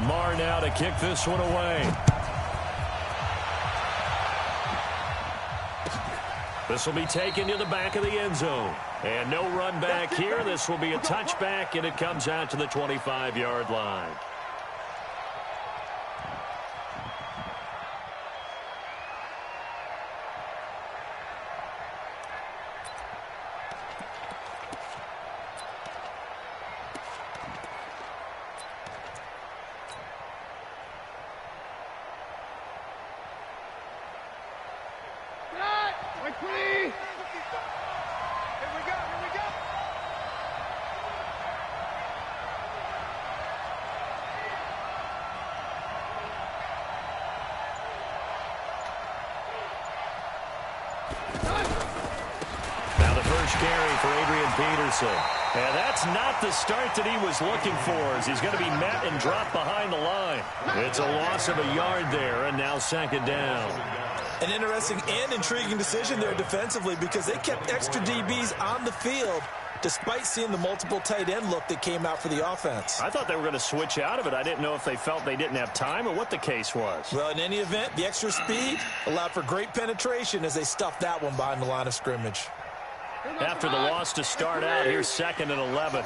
Marr now to kick this one away. This will be taken to the back of the end zone. And no run back here. This will be a touchback, and it comes out to the 25-yard line. And that's not the start that he was looking for, as he's going to be met and dropped behind the line. It's a loss of a yard there, and now second down. An interesting and intriguing decision there defensively, because they kept extra DBs on the field despite seeing the multiple tight end look that came out for the offense. I thought they were going to switch out of it. I didn't know if they felt they didn't have time or what the case was. Well, in any event, the extra speed allowed for great penetration as they stuffed that one behind the line of scrimmage. After the loss to start out, here's 2nd and 11.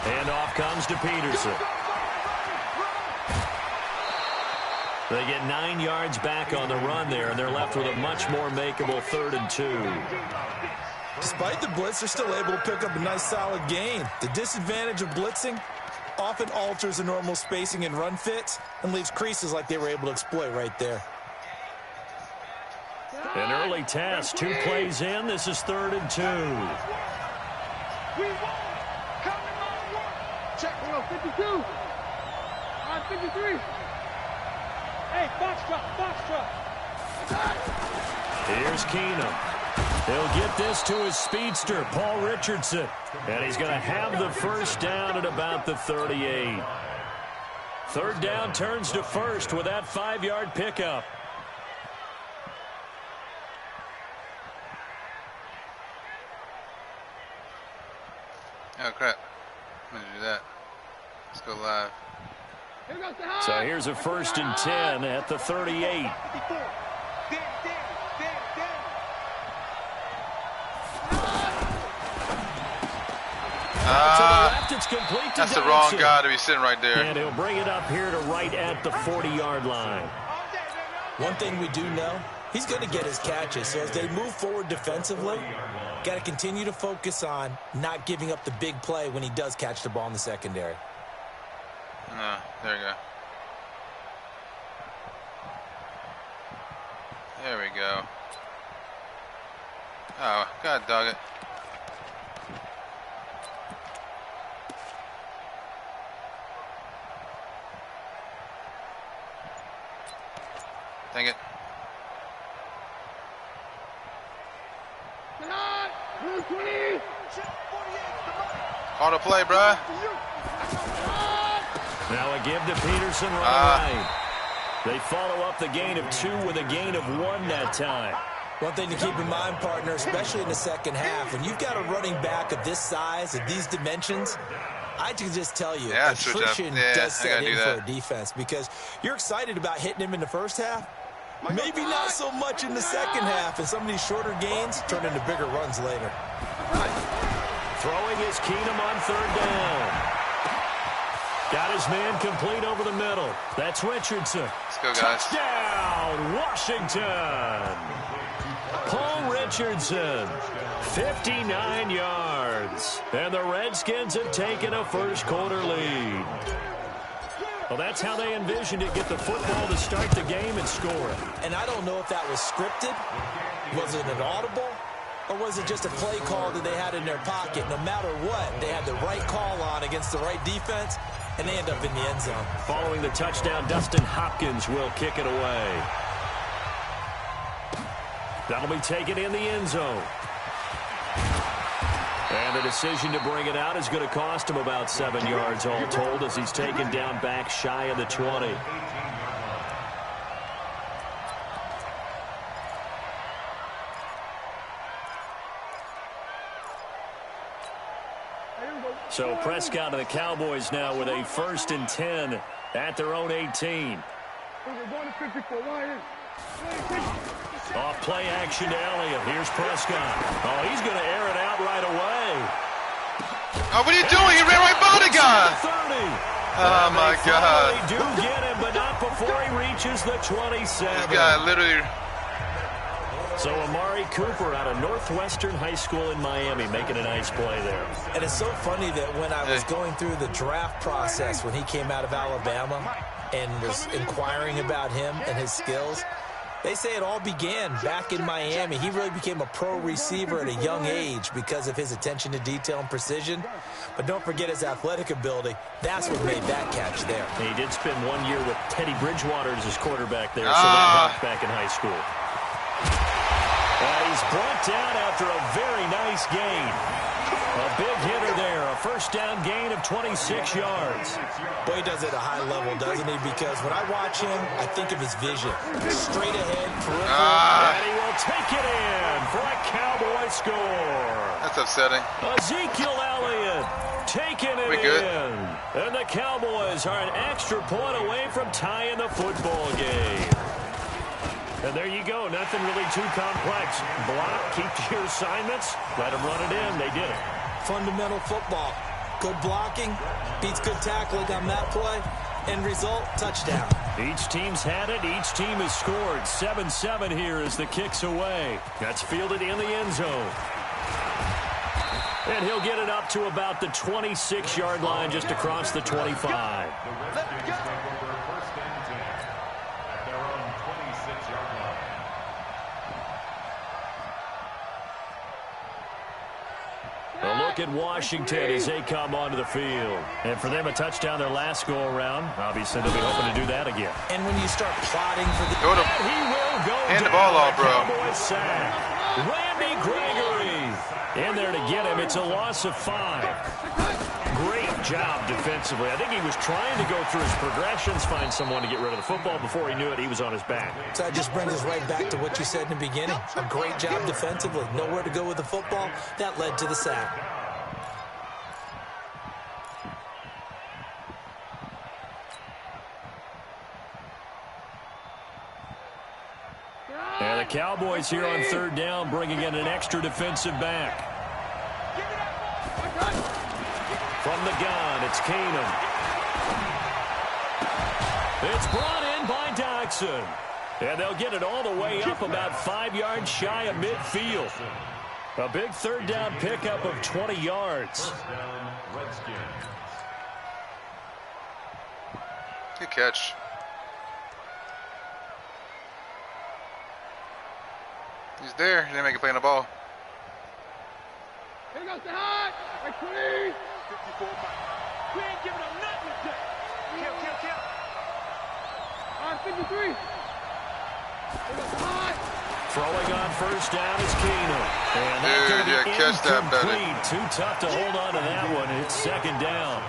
And off comes to Peterson. They get 9 yards back on the run there, and they're left with a much more makeable 3rd and 2. Despite the blitz, they're still able to pick up a nice solid gain. The disadvantage of blitzing often alters the normal spacing and run fits and leaves creases like they were able to exploit right there. An early test, 2 plays in. This is 3rd and 2. We won't come in my work. Check 52. On 53. Hey, box truck. Here's Keenum. He'll get this to his speedster, Paul Richardson. And he's going to have the first down at about the 38. 3rd down turns to 1st with that 5-yard pickup. Oh, crap. I'm going to do that. Let's go live. So here's a 1st and 10 at the 38. That's the wrong guy to be sitting right there. And he'll bring it up here to right at the 40-yard line. One thing we do know, he's going to get his catches. So as they move forward defensively, got to continue to focus on not giving up the big play when he does catch the ball in the secondary. No, there we go. There we go. Oh, God dog it. Dang it. Call the play, bruh. Now a give to Peterson right. They follow up the gain of 2 with a gain of 1 that time. One thing to keep in mind, partner, especially in the second half, when you've got a running back of this size, of these dimensions, I can just tell you, attrition does set in for a defense, because you're excited about hitting him in the first half. Maybe not so much in the second half, and some of these shorter gains turn into bigger runs later. Throwing is Keenum on 3rd down. Got his man complete over the middle. That's Richardson. Let's go, guys. Touchdown, Washington. Paul Richardson, 59 yards. And the Redskins have taken a first-quarter lead. Well, that's how they envisioned it, get the football to start the game and score it. And I don't know if that was scripted. Was it an audible? Or was it just a play call that they had in their pocket? No matter what, they had the right call on against the right defense, and they end up in the end zone. Following the touchdown, Dustin Hopkins will kick it away. That'll be taken in the end zone. And the decision to bring it out is going to cost him about 7 yards all told, as he's taken down back shy of the 20. So Prescott and the Cowboys now with a 1st and 10 at their own 18. Off play action to Elliott. Here's Prescott. Oh, he's going to air it out right away. Oh, what are you doing? You ran right by the guy. Oh, my God. They do get him, but not before he reaches the 27. This guy literally... So Amari Cooper out of Northwestern High School in Miami making a nice play there. And it's so funny that when I was going through the draft process when he came out of Alabama and was inquiring about him and his skills, they say it all began back in Miami. He really became a pro receiver at a young age because of his attention to detail and precision. But don't forget his athletic ability. That's what made that catch there. He did spend 1 year with Teddy Bridgewater as his quarterback there, so that helped back in high school. And he's brought down after a very nice gain. A big hitter there, a 1st down gain of 26 yards. Boy, he does it at a high level, doesn't he? Because when I watch him, I think of his vision. Straight ahead, peripheral. And he will take it in for a Cowboy score. That's upsetting. Ezekiel Elliott taking it in. And the Cowboys are an extra point away from tying the football game. And there you go. Nothing really too complex. Block, keep to your assignments, let them run it in. They did it. Fundamental football. Good blocking, beats good tackling on that play. End result, touchdown. Each team's had it. Each team has scored. 7-7 here as the kick's away. That's fielded in the end zone. And he'll get it up to about the 26-yard line just across the 25. A look at Washington as they come onto the field. And for them, a touchdown their last go-around. Obviously, they'll be hoping to do that again. And when you start plotting for the... He will go hand the ball off, bro. Randy Gregory in there to get him. It's a loss of 5. Great job defensively. I think he was trying to go through his progressions, find someone to get rid of the football. Before he knew it, he was on his back. So that just brings us right back to what you said in the beginning. A great job defensively. Nowhere to go with the football. That led to the sack. And the Cowboys here on 3rd down, bringing in an extra defensive back. From the gun, it's Keenum. It's brought in by Dodson. And they'll get it all the way up about 5 yards shy of midfield. A big 3rd down pickup of 20 yards. Good catch. He's there. He didn't make a play on the ball. Here goes the high. Like, please. 54. We ain't giving them nothing today. Kill. All right, 53. Here goes the high. Throwing on 1st down is Keenum. And catch that better. Too tough to hold on to that one. It's 2nd down.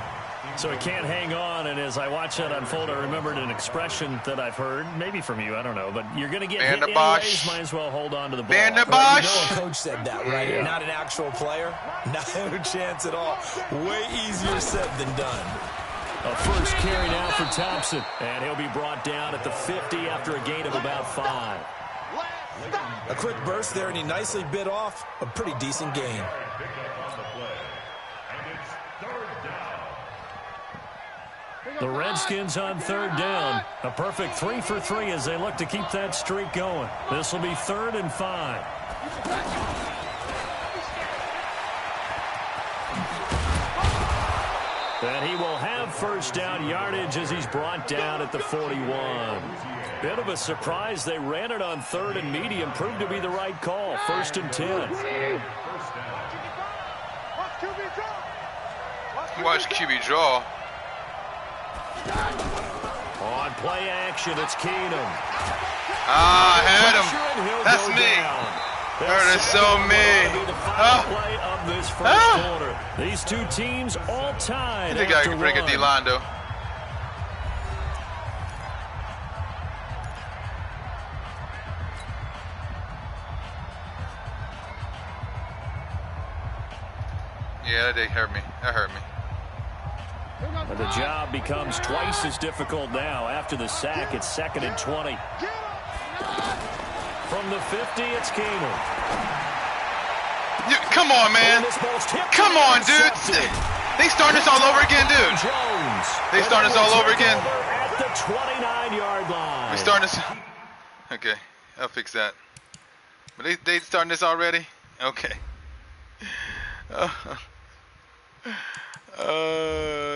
So he can't hang on, and as I watch that unfold, I remembered an expression that I've heard, maybe from you, I don't know, but you're going to get hit anyways, might as well hold on to the ball. Right, you know a coach said that, right? Yeah. Not an actual player. Not a chance at all. Way easier said than done. A 1st carry now for Thompson, and he'll be brought down at the 50 after a gain of about 5. A quick burst there, and he nicely bit off a pretty decent gain. The Redskins on 3rd down. A perfect 3 for 3 as they look to keep that streak going. This will be 3rd and 5. And he will have 1st down yardage as he's brought down at the 41. Bit of a surprise. They ran it on 3rd and medium. Proved to be the right call. 1st and 10. Watch QB draw. On play action, it's Keenum. I had him. That's me. That is so me. Play of this 1st quarter. These two teams all tied. I think I can bring a D-line, though. Yeah, that hurt me. That hurt me. But the job becomes twice as difficult now. After the sack, it's 2nd and 20. From the 50, it's Keener. Come on, man. Come on, dude. They starting this all over again, dude. They starting this all over again. At the 29-yard line. They starting this. Okay, I'll fix that. But they starting this already? Okay.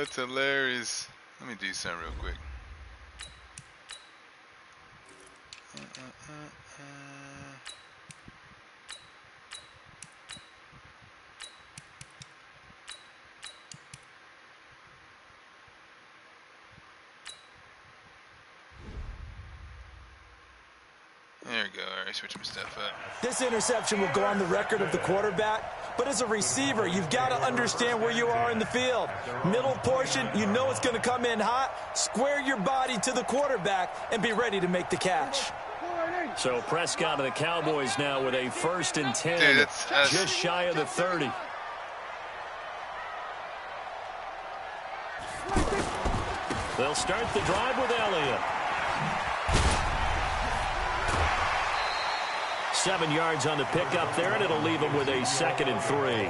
It's hilarious. Let me do something real quick. There we go. All right, switch my stuff up. This interception will go on the record of the quarterback, but as a receiver, you've got to understand where you are in the field. Middle portion, you know it's going to come in hot. Square your body to the quarterback and be ready to make the catch. So Prescott of the Cowboys now with a 1st and 10, dude, just shy of the 30. They'll start the drive with Elliott. 7 yards on the pickup there, and it'll leave them with a 2nd and 3.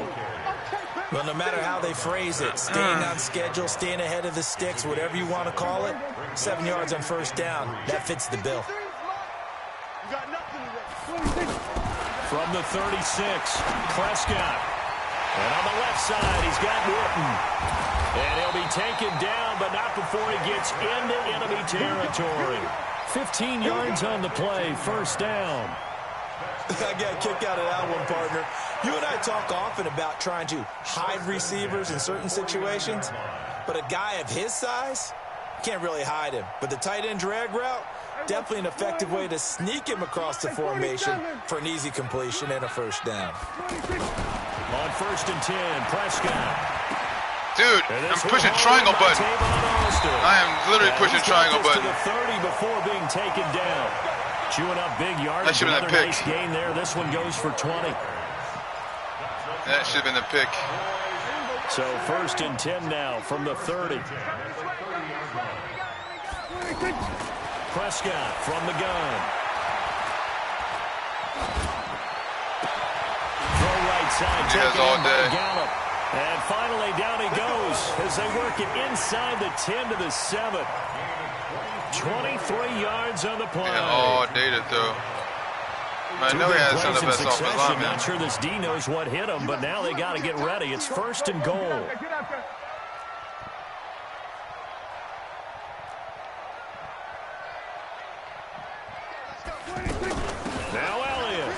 Well, no matter how they phrase it, staying on schedule, staying ahead of the sticks, whatever you want to call it, 7 yards on 1st down, that fits the bill. From the 36, Prescott. And on the left side, he's got Wharton. And he'll be taken down, but not before he gets into enemy territory. 15 yards on the play, 1st down. I got a kick out of that one, partner. You and I talk often about trying to hide receivers in certain situations, but a guy of his size, can't really hide him. But the tight end drag route, definitely an effective way to sneak him across the formation for an easy completion and a 1st down. On 1st and 10, Prescott. Dude, I'm pushing triangle button. I am literally pushing triangle button. To the 30 before being taken down. Chewing up big yards. That should have been a pick. Nice gain there. This one goes for 20. That should have been a pick. So 1st and 10 now from the 30. Prescott from the gun. Throw right side. Taken all in day. by Gallup. And finally down he goes as they work it inside the 10 to the 7. 23 yards on the play. Yeah, all data though. I know he has some of the best offensive linemen. Not sure this D knows what hit him, but now they got to get ready. It's 1st and goal. Now Elliott.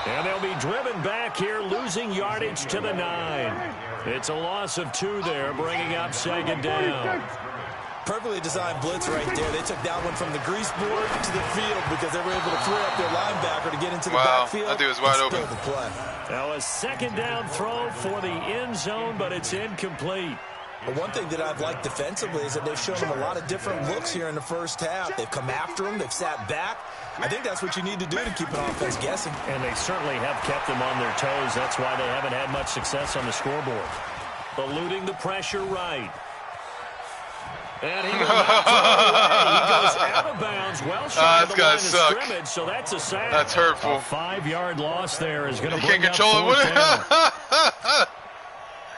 And they'll be driven back here, losing yardage to the 9. It's a loss of 2 there, bringing up 2nd down. Perfectly designed blitz right there. They took that one from the grease board to the field because they were able to clear up their linebacker to get into the backfield. I think it was wide open. The play. Now a 2nd down throw for the end zone, but it's incomplete. But one thing that I've liked defensively is that they've shown them a lot of different looks here in the 1st half. They've come after them. They've sat back. I think that's what you need to do to keep an offense guessing. And they certainly have kept them on their toes. That's why they haven't had much success on the scoreboard. Eluding the pressure right. And he goes out of bounds. Well shot of the line of scrimmage, so that's a sack. That's hurtful. A 5-yard loss there is going to bring up 4th down.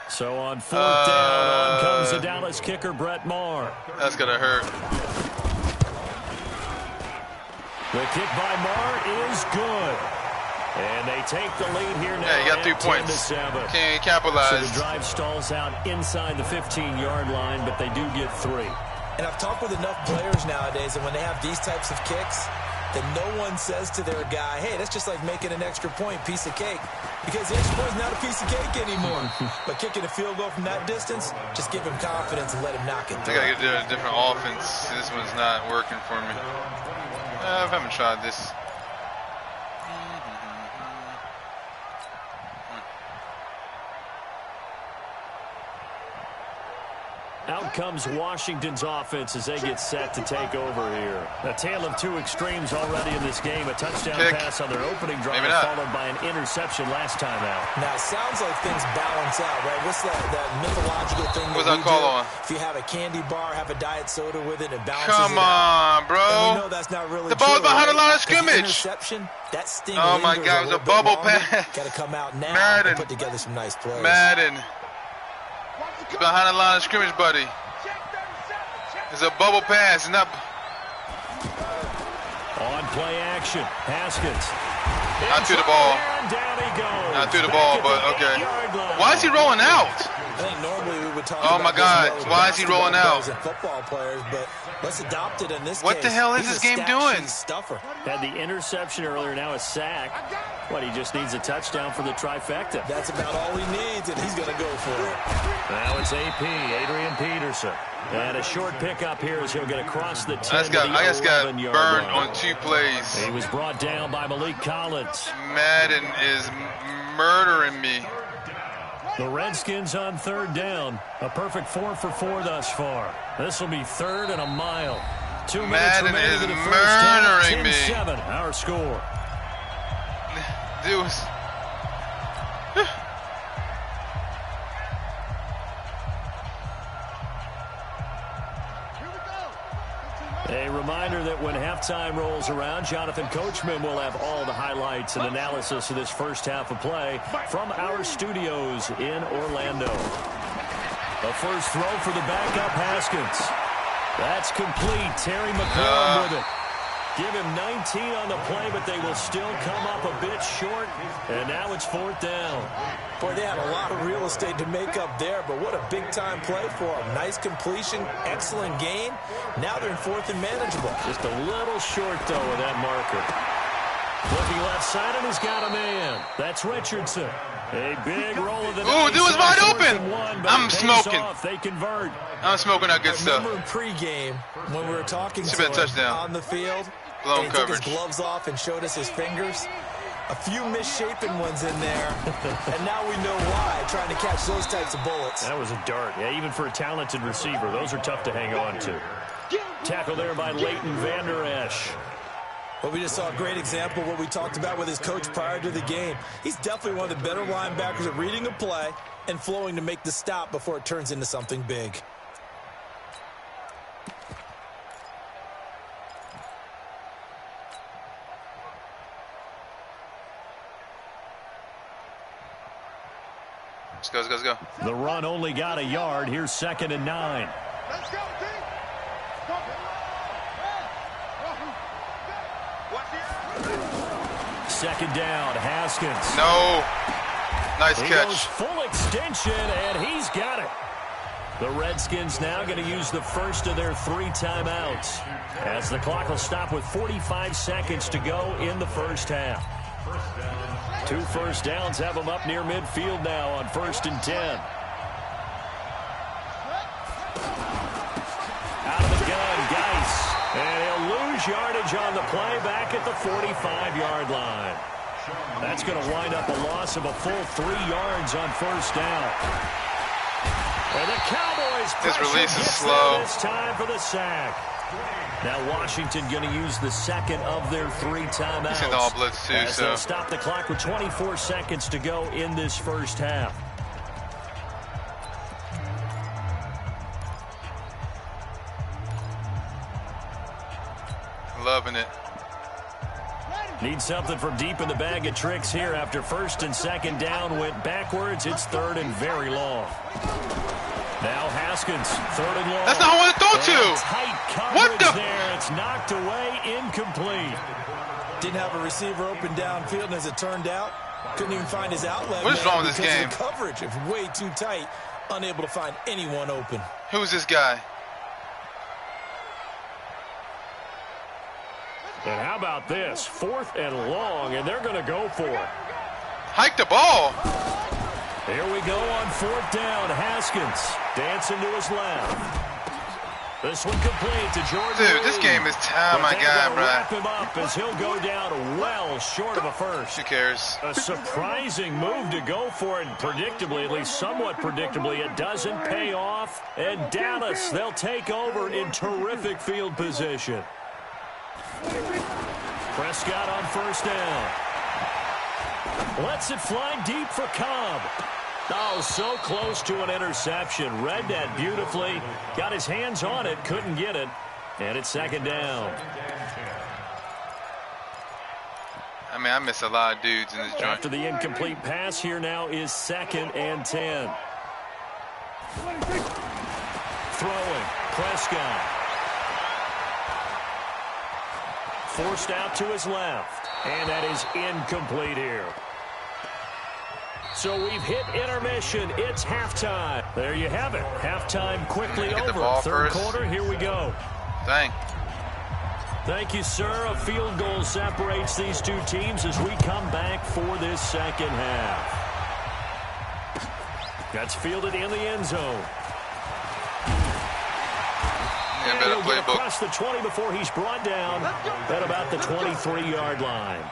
So on 4th down, on comes the Dallas kicker, Brett Maher. That's going to hurt. The kick by Maher is good. And they take the lead here now. Yeah, you got 3 points. Can't capitalize. So the drive stalls out inside the 15-yard line, but they do get 3. And I've talked with enough players nowadays, and when they have these types of kicks, that no one says to their guy, hey, that's just like making an extra point, piece of cake. Because the extra point is not a piece of cake anymore. But kicking a field goal from that distance, just give him confidence and let him knock it through. I got to get a different offense. This one's not working for me. I haven't tried this. Out comes Washington's offense as they get set to take over here. A tale of two extremes already in this game. A touchdown pass on their opening drive followed by an interception last time out. Now, it sounds like things balance out, right? What's that mythological thing that we do? If you have a candy bar, have a diet soda with it, it balances Come on, bro. And we know that's not really the ball's behind right? the line of scrimmage. Interception, that sting oh, my God. It was a bubble pass. Got to come out now Madden. and put together some nice plays. Madden. It's behind the line of scrimmage, buddy. It's a bubble pass. It's not... On play action, Haskins. Not through the ball. Down he goes. Not through the ball, but okay. Why is he rolling out? I think normally we would talk oh my God! Why is he rolling out? Football players, but let's adopt it in this what case. the hell is this game doing? Stuffer. Had the interception earlier, now a sack. What, he just needs a touchdown for the trifecta. That's about all he needs, and he's going to go for it. Now it's AP, Adrian Peterson. And a short pickup here as he'll get across the 10 I just got burned on 2 plays. He was brought down by Malik Collins. Madden is murdering me. The Redskins on 3rd down. A perfect 4 for 4 thus far. This will be 3rd and a mile. 2 minutes Madden remaining is in the first half. murdering me. 10-7, our score. Deuce. A reminder that when halftime rolls around, Jonathan Coachman will have all the highlights and analysis of this first half of play from our studios in Orlando. The first throw for the backup, Haskins. That's complete. Terry McLaurin with it. Give him 19 on the play, but they will still come up a bit short. And now it's 4th down. Boy, they had a lot of real estate to make up there, but what a big-time play for them. Nice completion, excellent game. Now they're in 4th and manageable. Just a little short, though, with that marker. Looking left side, and he's got a man. That's Richardson. A big roll of the Ooh, dude was wide open. I'm smoking. They convert. I'm smoking that good stuff. Remember in pregame when we were talking to him on the field, blown and he coverage. took his gloves off and showed us his fingers. A few misshapen ones in there, and now we know why, trying to catch those types of bullets. That was a dart. Yeah, even for a talented receiver, those are tough to hang on to. Tackle there by Leighton Vander Esch. Well, we just saw a great example of what we talked about with his coach prior to the game. He's definitely one of the better linebackers at reading a play and flowing to make the stop before it turns into something big. Let's go. The run only got a yard. Here's 2nd and 9. Let's go, team. 2nd down, Haskins. No. Nice he catch. Goes full extension, and he's got it. The Redskins now going to use the first of their 3 timeouts, as the clock will stop with 45 seconds to go in the first half. 2 first downs have them up near midfield now on 1st and 10. Out of the gun, Geis. And he'll lose yardage on the play back at the 45-yard line. That's going to wind up a loss of a full 3 yards on 1st down. And the Cowboys his release is slow. This time for the sack. Now Washington going to use the 2nd of their 3 timeouts. He's in all blitz too, as so they'll stop the clock with 24 seconds to go in this first half. Loving it. Need something from deep in the bag of tricks here after 1st and 2nd down went backwards. It's 3rd and very long. Now Haskins, 3rd and long. That's not who I throw to. Tight coverage there. It's knocked away, incomplete. Didn't have a receiver open downfield, and as it turned out, couldn't even find his outlet. What is wrong with this game? The coverage is way too tight, unable to find anyone open. Who's this guy? And how about this? 4th and long, and they're going to go for it. Hike the ball. Here we go on 4th down. Haskins dancing to his left. This one complete to Jordan. Dude, this game is time, my guy, bro. Wrap him up as he'll go down well short of a first. Who cares? A surprising move to go for it, predictably, at least somewhat predictably. It doesn't pay off, and Dallas, they'll take over in terrific field position. Prescott on first down. Lets it fly deep for Cobb. Oh, so close to an interception. Read that beautifully. Got his hands on it. Couldn't get it. And it's second down. I mean, I miss a lot of dudes in this joint. After the incomplete pass, here now is 2nd and 10. Throwing. Prescott. Forced out to his left. And that is incomplete here. So we've hit intermission. It's halftime. There you have it. Halftime quickly over. Third quarter, here we go. Dang. Thank you, sir. A field goal separates these two teams as we come back for this second half. That's fielded in the end zone. And he'll get across the 20 before he's brought down at about the 23-yard line.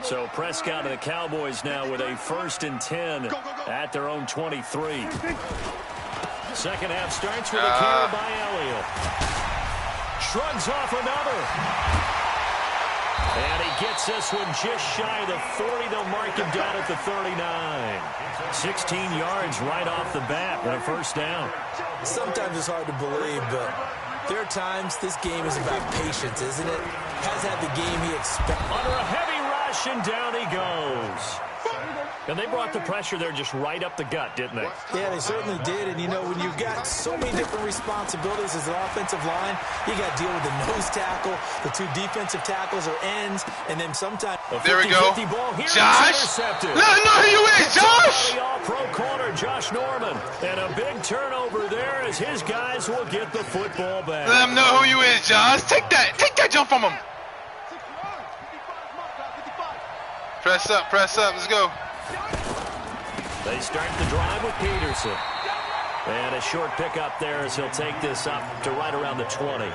So Prescott and the Cowboys now with a 1st and 10 at their own 23. Second half starts with a carry by Elliott. Shrugs off another. And he gets this one just shy of the 40. They'll mark him down at the 39. 16 yards right off the bat and a first down. Sometimes it's hard to believe, but there are times this game is about patience, isn't it? Has had the game he expected. Under a heavy rush, and down he goes. And they brought the pressure there just right up the gut, didn't they? Yeah, they certainly did. And, you know, when you've got so many different responsibilities as an offensive line, you got to deal with the nose tackle, the 2 defensive tackles or ends, and then sometimes... There we go. Ball here. Josh! Let him know who you is, Josh! The all-pro corner, Josh Norman. And a big turnover there as his guys will get the football back. Let him know who you is, Josh. Take that jump from him. Press up, let's go. They start the drive with Peterson. And a short pickup there as he'll take this up to right around the 20.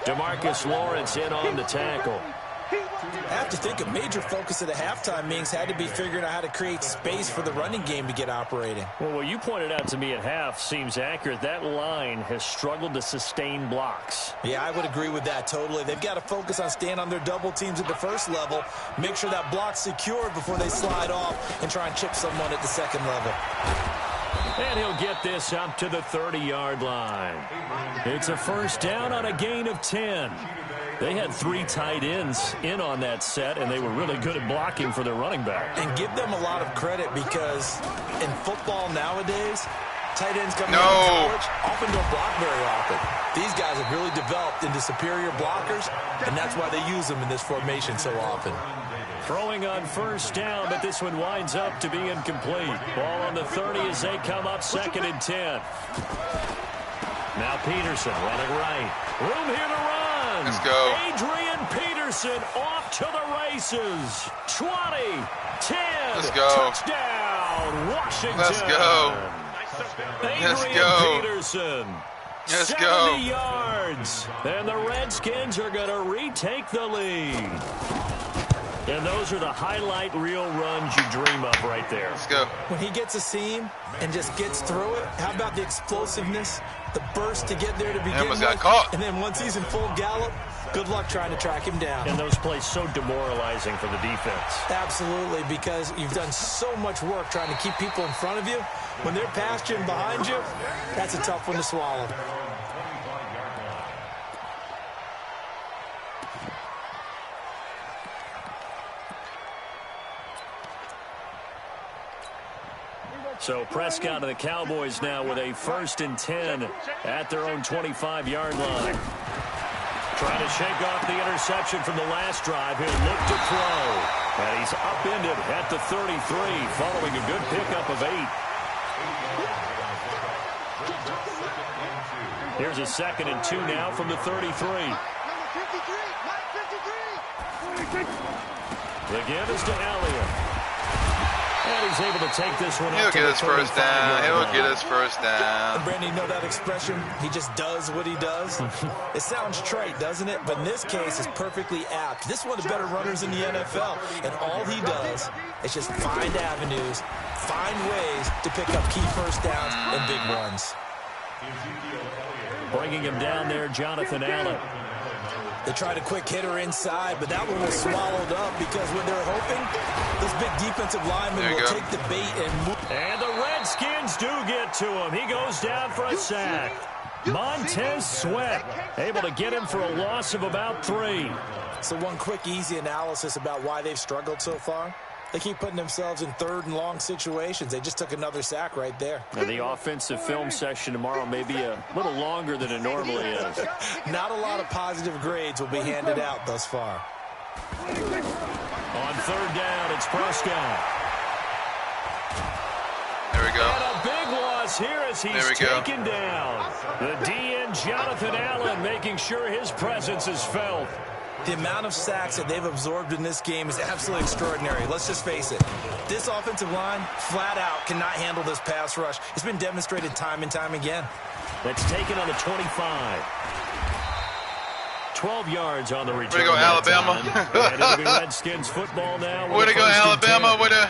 DeMarcus Lawrence in on the tackle. I have to think a major focus of the halftime meetings had to be figuring out how to create space for the running game to get operating. Well, what you pointed out to me at half seems accurate. That line has struggled to sustain blocks. Yeah, I would agree with that totally. They've got to focus on staying on their double teams at the first level, make sure that block's secured before they slide off and try and chip someone at the second level. And he'll get this up to the 30-yard line. It's a first down on a gain of 10. They had 3 tight ends in on that set, and they were really good at blocking for their running back. And give them a lot of credit because in football nowadays, tight ends coming out of college often don't block very often. These guys have really developed into superior blockers, and that's why they use them in this formation so often. Throwing on first down, but this one winds up to be incomplete. Ball on the 30 as they come up 2nd and 10. Now Peterson running right. Room here to run. Let's go. Adrian Peterson off to the races. 20, 10. Let's go. Touchdown, Washington. Let's go. Adrian Peterson. Let's 70 go. yards. And the Redskins are going to retake the lead. And those are the highlight reel runs you dream of right there. Let's go. When he gets a seam and just gets through it, how about the explosiveness, the burst to get there to begin with? Got caught. And then once he's in full gallop, good luck trying to track him down. And those plays so demoralizing for the defense. Absolutely, because you've done so much work trying to keep people in front of you. When they're past you and behind you, that's a tough one to swallow. So Prescott and the Cowboys now with a 1st and 10 at their own 25-yard line. Trying to shake off the interception from the last drive. He'll look to throw. And he's upended at the 33 following a good pickup of 8. Here's a 2nd and 2 now from the 33. The give is to Elliott. And he's able to take this one. He'll get his first down. He'll get his first down. And Brandon, you know that expression? He just does what he does. It sounds trite, doesn't it? But in this case, it's perfectly apt. This is one of the better runners in the NFL. And all he does is just find avenues, find ways to pick up key first downs and big runs. Bringing him down there, Jonathan Allen. They tried a quick hitter inside, but that one was swallowed up because when they're hoping, those big defensive linemen will take the bait and move. And the Redskins do get to him. He goes down for a sack. Montez Sweat able to get him for a loss of about 3. So one quick, easy analysis about why they've struggled so far. They keep putting themselves in third and long situations. They just took another sack right there. And the offensive film session tomorrow may be a little longer than it normally is. Not a lot of positive grades will be handed out thus far. On third down, it's Prescott. There we go. And a big loss here as he's taken down. The DN, Jonathan Allen, making sure his presence is felt. The amount of sacks that they've absorbed in this game is absolutely extraordinary. Let's just face it. This offensive line, flat out, cannot handle this pass rush. It's been demonstrated time and time again. That's taken on the 25. 12 yards on the return. Way to go, Alabama. And it'll be Redskins football now. Way to go, Alabama. Way to...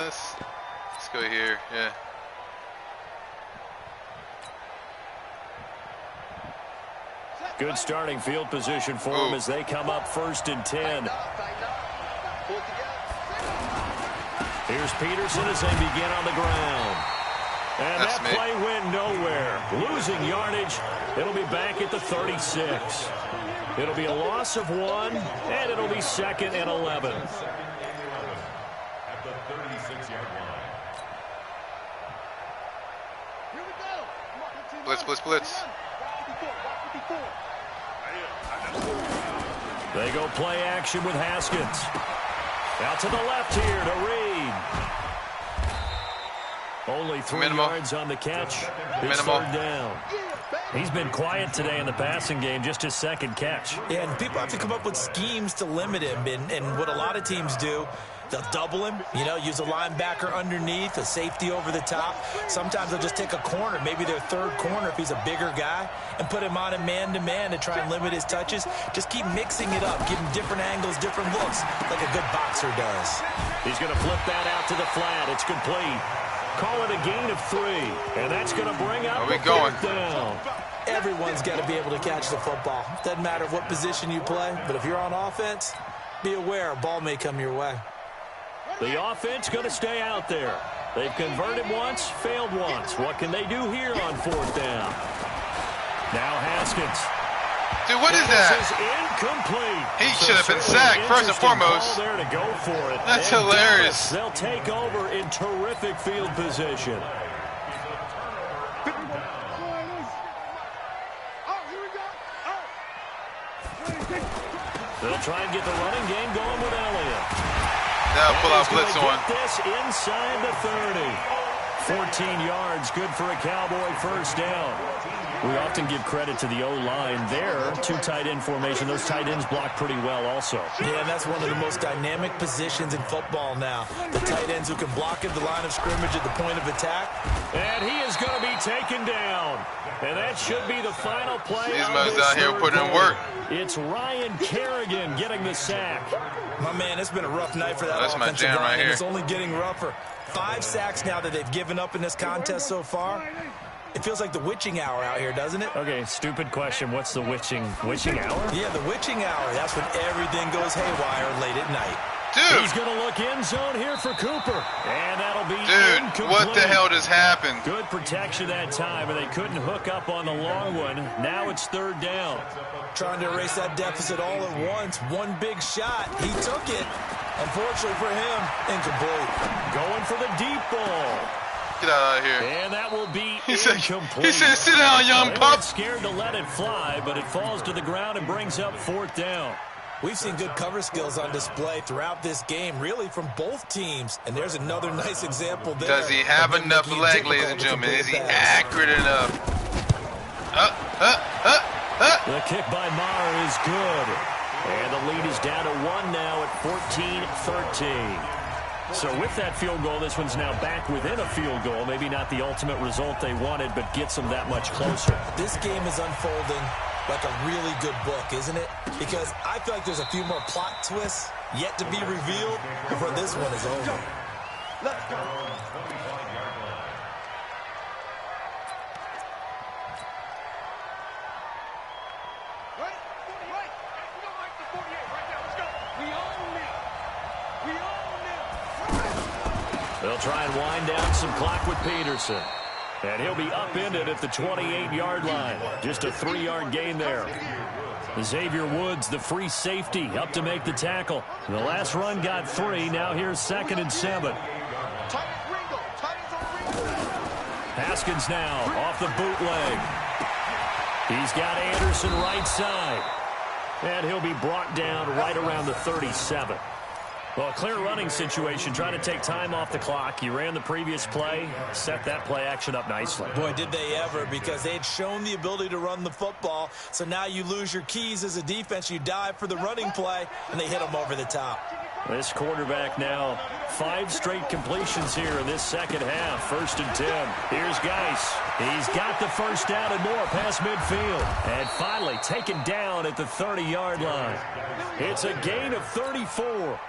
let's go here. Yeah. Good starting field position for them as they come up 1st and 10. Here's Peterson as they begin on the ground. And that play went nowhere. Losing yardage. It'll be back at the 36. It'll be a loss of 1, and it'll be 2nd and 11. At the 36-yard line. Here we go. Blitz, blitz, blitz. They go play action with Haskins. Out to the left here to Reed. Only 3 yards on the catch. It's third down. He's been quiet today in the passing game, just his 2nd catch. Yeah, and people have to come up with schemes to limit him. And what a lot of teams do, they'll double him, use a linebacker underneath, a safety over the top. Sometimes they'll just take a corner, maybe their third corner if he's a bigger guy, and put him on a man-to-man to try and limit his touches. Just keep mixing it up, give him different angles, different looks, like a good boxer does. He's going to flip that out to the flat. It's complete. Call it a gain of 3, and that's going to bring up the 4th down. Everyone's got to be able to catch the football. Doesn't matter what position you play, but if you're on offense, be aware a ball may come your way. The offense going to stay out there. They've converted once, failed once. What can they do here on 4th down? Now Haskins. Dude, what is that? This is incomplete. He should have been sacked, first and foremost. There to go for it. That's hilarious. They'll take over in terrific field position. They'll try and get the running game going with Elliott. Now pull out blitz on. This inside the 30. 14 yards, good for a Cowboy first down. We often give credit to the O-line there. 2 tight end formation. Those tight ends block pretty well also. Yeah, and that's one of the most dynamic positions in football now. The tight ends who can block at the line of scrimmage at the point of attack. And he is going to be taken down. And that should be the final play. These guys out here putting in work. It's Ryan Kerrigan getting the sack. My man, it's been a rough night for that offensive line, and it's only getting rougher. 5 sacks now that they've given up in this contest so far. It feels like the witching hour out here, doesn't it? Okay, stupid question. What's the witching hour? Yeah, the witching hour. That's when everything goes haywire late at night. Dude. He's going to look end zone here for Cooper. And that'll be incomplete. What the hell just happened? Good protection that time, and they couldn't hook up on the long one. Now it's 3rd down. Trying to erase that deficit all at once. One big shot. He took it. Unfortunately for him, incomplete. Going for the deep ball. Get out of here. And that will be incomplete. He said, sit down, young pup. Scared to let it fly, but it falls to the ground and brings up 4th down. We've seen good cover skills on display throughout this game, really from both teams. And there's another nice example there. Does he have enough leg, ladies and gentlemen? Is he accurate enough? The kick by Maher is good. And the lead is down to 1 now at 14-13. So with that field goal, this one's now back within a field goal. Maybe not the ultimate result they wanted, but gets them that much closer. This game is unfolding like a really good book, isn't it? Because I feel like there's a few more plot twists yet to be revealed before this one is over. Let's go. They'll try and wind down some clock with Peterson. And he'll be upended at the 28-yard line. Just a 3-yard gain there. Xavier Woods, the free safety, up to make the tackle. The last run got 3. Now here's 2nd and 7. Haskins now off the bootleg. He's got Anderson right side. And he'll be brought down right around the 37. Well, a clear running situation, trying to take time off the clock. You ran the previous play, set that play action up nicely. Boy, did they ever, because they had shown the ability to run the football. So now you lose your keys as a defense. You dive for the running play, and they hit them over the top. This quarterback now, 5 straight completions here in this second half. 1st and 10. Here's Geis. He's got the first down and more past midfield. And finally taken down at the 30-yard line. It's a gain of 34.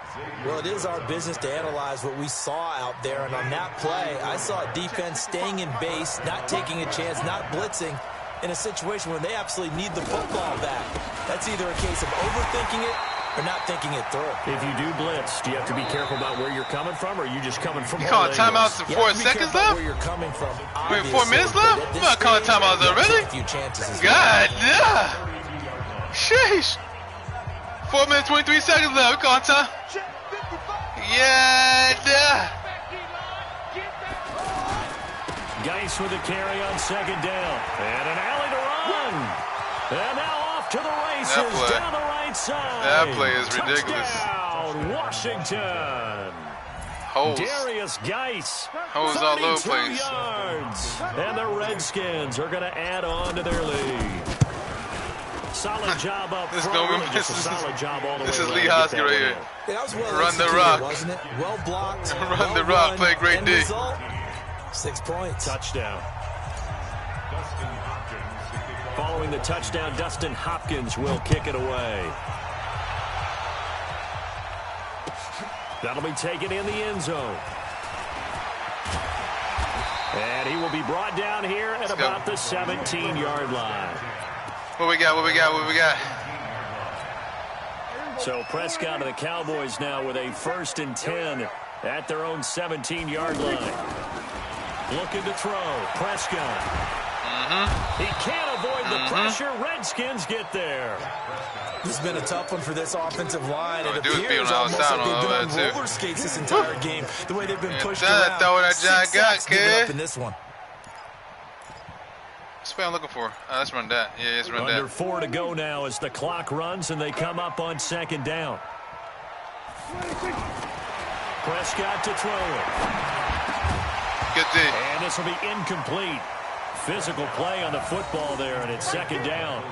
Well, it is our business to analyze what we saw out there. And on that play, I saw a defense staying in base, not taking a chance, not blitzing in a situation where they absolutely need the football back. That's either a case of overthinking it or not thinking it through. If you do blitz, do you have to be careful about where you're coming from, or are you just coming from? You calling timeouts with 4 seconds left? Where you're coming from. Wait, 4 minutes left? I'm not calling timeouts already. God, yeah. Sheesh. 4 minutes, 23 seconds left. We're calling time. Yeah. Geis with a carry on 2nd down. And an alley to run. And now off to the races down the right side. That play is ridiculous. Touchdown, Washington. Holes. Darius Geis. Holes all over the place. Yards. And the Redskins are going to add on to their lead. Solid job up front. This is Lee Hosky right here. Run the rock. Wasn't it? Well blocked. Run the rock. Play great D. 6 points. Touchdown. Following the touchdown, Dustin Hopkins will kick it away. That'll be taken in the end zone. And he will be brought down here at about the 17-yard line. What we got? So Prescott and the Cowboys now with a 1st and 10 at their own 17-yard line. Looking to throw. Prescott. He can't avoid the pressure. Redskins get there. This has been a tough one for this offensive line. It appears almost like they've been on roller skates this entire game. The way they've been pushed around. That John got, kid. Up in this one. That's what I'm looking for. Let's run that. Yeah, let's run that. Under 4 to go now as the clock runs and they come up on 2nd down. Prescott to throw it. Good D. And this will be incomplete. Physical play on the football there, and it's 2nd down.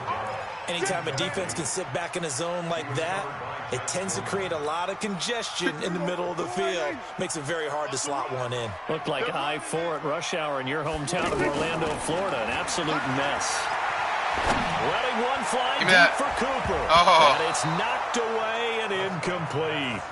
Anytime a defense can sit back in a zone like that, it tends to create a lot of congestion in the middle of the field. Makes it very hard to slot one in. Looked like I-4 at rush hour in your hometown of Orlando, Florida. An absolute mess. Letting one fly deep for Cooper. And it's knocked away and incomplete.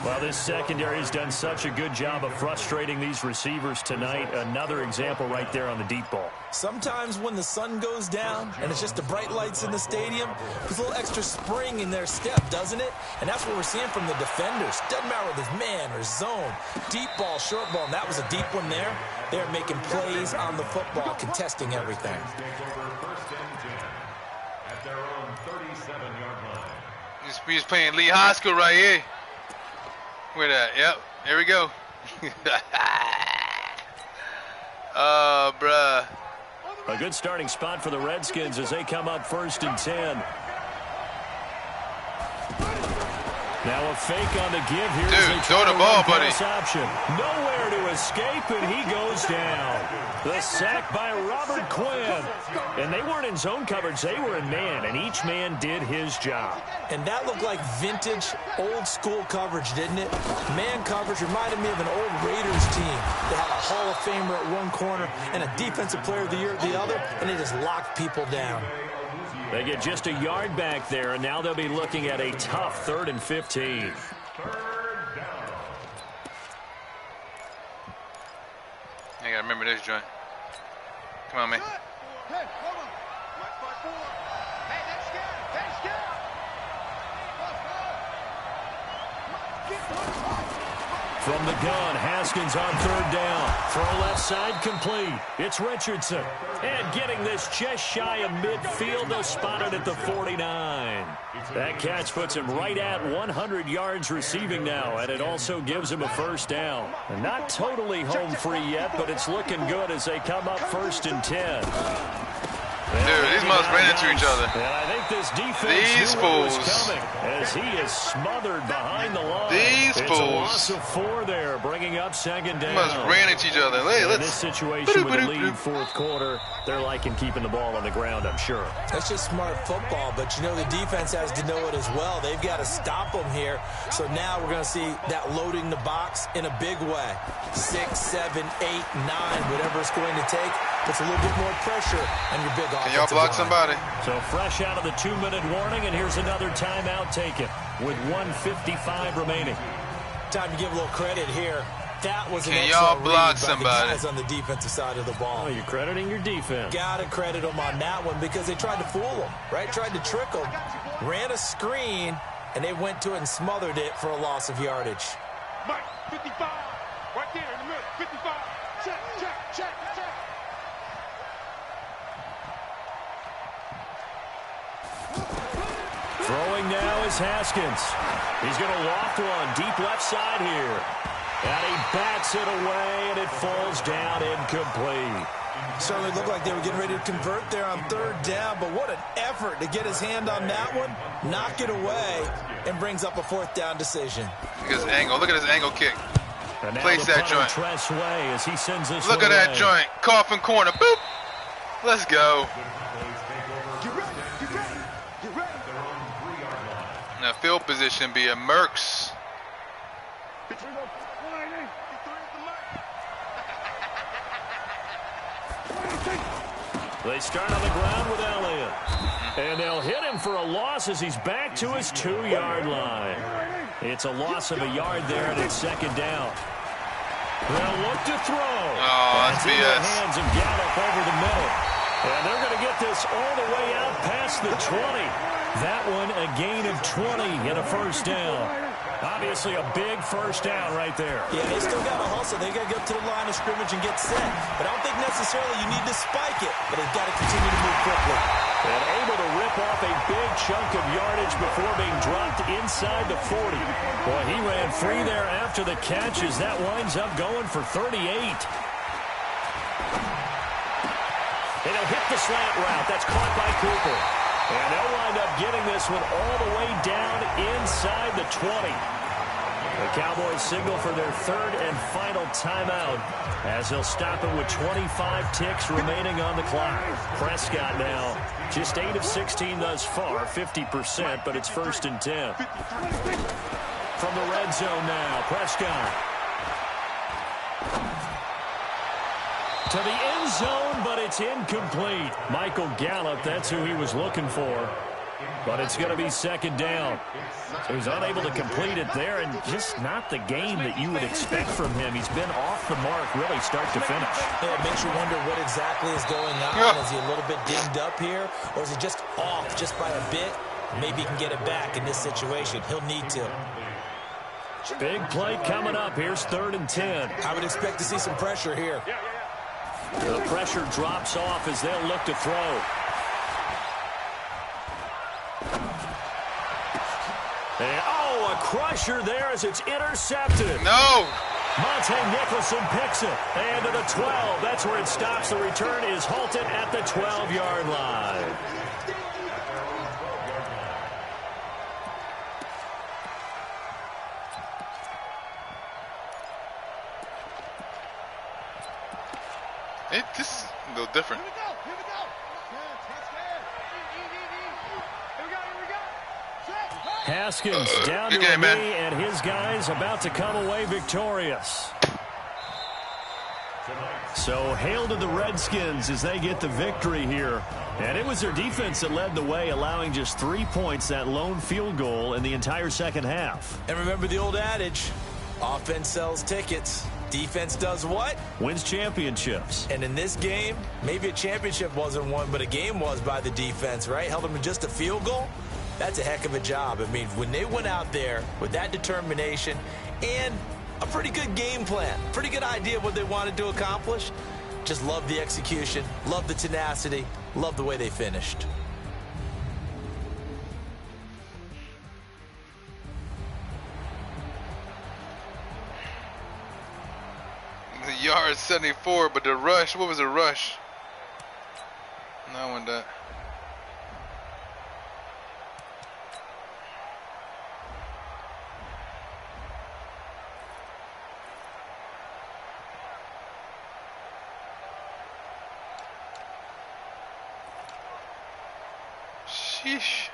Well, this secondary has done such a good job of frustrating these receivers tonight. Another example right there on the deep ball. Sometimes when the sun goes down and it's just the bright lights in the stadium, there's a little extra spring in their step, doesn't it? And that's what we're seeing from the defenders. Doesn't matter whether it's man or zone. Deep ball, short ball, and that was a deep one there. They're making plays on the football, contesting everything. He's playing Lee Hosky right here. Where that? Yep. Here we go. Oh, bruh. A good starting spot for the Redskins as they come up 1st and 10. Now a fake on the give here. Dude, throw the ball, buddy. Option. Nowhere to escape, and he goes down. The sack by Robert Quinn. And they weren't in zone coverage. They were in man, and each man did his job. And that looked like vintage, old-school coverage, didn't it? Man coverage reminded me of an old Raiders team. They had a Hall of Famer at one corner and a Defensive Player of the Year at the other, and they just locked people down. They get just a yard back there, and now they'll be looking at a tough 3rd and 15. I gotta remember this joint. Come on, man. Hey, hold on. Hey, that's scared. That's scared. From the gun, Haskins on 3rd down. Throw left side complete. It's Richardson. And getting this just shy of midfield, they'll spot it at the 49. That catch puts him right at 100 yards receiving now, and it also gives him a 1st down. And not totally home free yet, but it's looking good as they come up 1st and 10. Dude, these must ran into each other. And I think this defense knew what was coming as he is smothered behind the line. These it's fools. A loss of 4 there, bringing up 2nd down. Must ran into each other. Hey, in this situation with the lead 4th quarter, they're liking keeping the ball on the ground, I'm sure. That's just smart football, but you know the defense has to know it as well. They've got to stop them here. So now we're going to see that loading the box in a big way. 6, 7, 8, 9, whatever it's going to take. Puts a little bit more pressure on your big offensive line. Can y'all block somebody? So fresh out of the 2-minute warning, and here's another timeout taken with 1:55 remaining. Time to give a little credit here. That was an Can y'all block somebody? The guys on the defensive side of the ball. Oh, you're crediting your defense. Gotta credit them on that one because they tried to fool them, right? Tried to trick them. Ran a screen, and they went to it and smothered it for a loss of yardage. Mike, 55. Right there in the middle. 55. Check, check, check, check. Throwing now is Haskins. He's going to loft one deep left side here. And he bats it away, and it falls down incomplete. Certainly looked like they were getting ready to convert there on 3rd down, but what an effort to get his hand on that one, knock it away, and brings up a 4th down decision. Look at his angle. Look at his angle kick. Place that joint. Way as he sends this Look at that joint. Coffin corner. Boop. Let's go. Now field position be a Mercs. They start on the ground with Elliott. And they'll hit him for a loss as he's back to his 2-yard line. It's a loss of a yard there, and it's 2nd down. They'll look to throw. Oh, that's BS. In the hands of Gallup over the middle. And they're going to get this all the way out past the 20. That one a gain of 20 and a 1st down. Obviously a big 1st down right there. Yeah, they still got to hustle. They got to get up to the line of scrimmage and get set. But I don't think necessarily you need to spike it, but they've got to continue to move quickly. And able to rip off a big chunk of yardage before being dropped inside the 40. Boy, he ran free there after the catch as that winds up going for 38. And he'll hit the slant route. That's caught by Cooper. And they'll wind up getting this one all the way down inside the 20. The Cowboys signal for their 3rd and final timeout as they'll stop it with 25 ticks remaining on the clock. Prescott now just 8 of 16 thus far, 50%, but it's 1st and 10. From the red zone now, Prescott. To the end zone, but it's incomplete. Michael Gallup, that's who he was looking for. But it's going to be 2nd down. So he's unable to complete it there, and just not the game that you would expect from him. He's been off the mark really start to finish. Yeah, it makes you wonder what exactly is going on. Is he a little bit dinged up here, or is he just off just by a bit? Maybe he can get it back in this situation. He'll need to. Big play coming up. Here's 3rd and 10. I would expect to see some pressure here. The pressure drops off as they'll look to throw. And, a crusher there as it's intercepted. No. Monte Nicholson picks it. And to the 12. That's where it stops. The return is halted at the 12-yard line. This is a little different. Here we go. Haskins down to a knee, and his guys about to come away victorious. So hail to the Redskins as they get the victory here. And it was their defense that led the way, allowing just 3 points, that lone field goal in the entire second half. And remember the old adage, offense sells tickets. Defense does what? Wins championships. And in this game, maybe a championship wasn't won, but a game was by the defense, right? Held them to just a field goal. That's a heck of a job. I mean, when they went out there with that determination and a pretty good game plan, pretty good idea of what they wanted to accomplish, just love the execution, love the tenacity, love the way they finished. The yard 74, but the rush, what was the rush? No, I want that. Sheesh.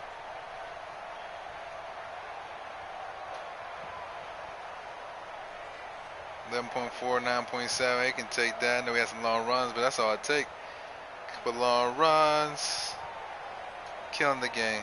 .4, 9.7. He can take that. I know we had some long runs, but that's all I take. Couple long runs. Killing the game.